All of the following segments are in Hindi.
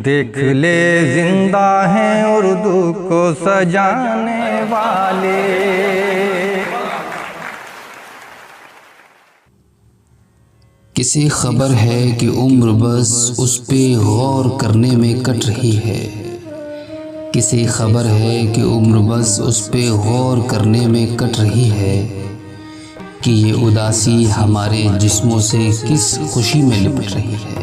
देख ले जिंदा हैं उर्दू को सजाने वाले। किसे खबर है कि उम्र बस उस पे गौर करने में कट रही है। किसे खबर है कि उम्र बस उस पे गौर करने में कट रही है कि ये उदासी हमारे जिस्मों से किस खुशी में लिपट रही है।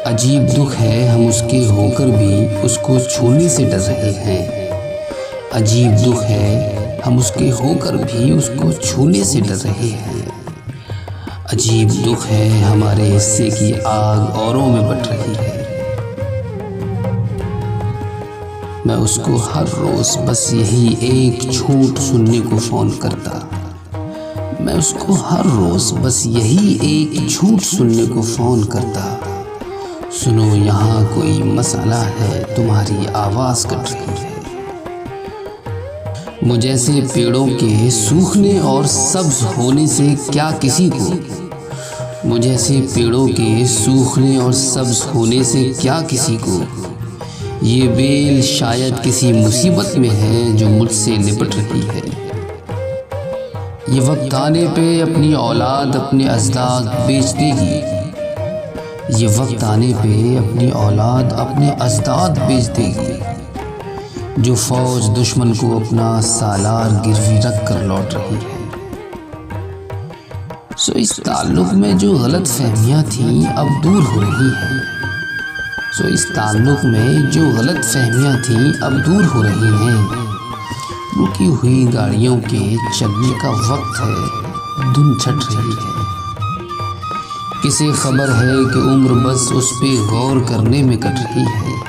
अजीब दुख है हम उसके होकर भी उसको छूने से डर रहे हैं। अजीब दुख है हम उसके होकर भी उसको छूने से डर रहे हैं। अजीब दुख है हमारे हिस्से की आग औरों में बट रही है। मैं उसको हर रोज बस यही एक झूठ सुनने को फ़ोन करता। मैं उसको हर रोज बस यही एक झूठ सुनने को फ़ोन करता। सुनो यहाँ कोई मसला है, तुम्हारी आवाज़ कट रही है। मुझ ऐसे पेड़ों के सूखने और सब्ज होने से क्या किसी को, मुझ ऐसे पेड़ों के सूखने और सब्ज होने से क्या किसी को, ये बेल शायद किसी मुसीबत में है जो मुझसे लिपट रही है। ये वक्त आने पे अपनी औलाद अपने अजदाद बेच देगी। ये वक्त आने पे अपनी औलाद अपने अजदाद बेच देगी। जो फौज दुश्मन को अपना सालार गिरवी रख कर लौट रही है। सो इस ताल्लुक़ में जो गलत फहमियाँ थीं अब दूर हो रही हैं। सो इस ताल्लुक़ में जो गलत फहमियाँ थीं अब दूर हो रही हैं। रुकी हुई गाड़ियों के चलने का वक्त है, धुन छट रही है। किसे खबर है कि उम्र बस उस पे गौर करने में कट रही है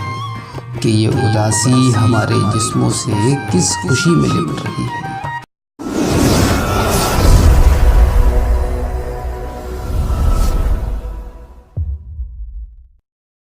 कि ये उदासी हमारे जिस्मों से किस खुशी में लिपट रही है।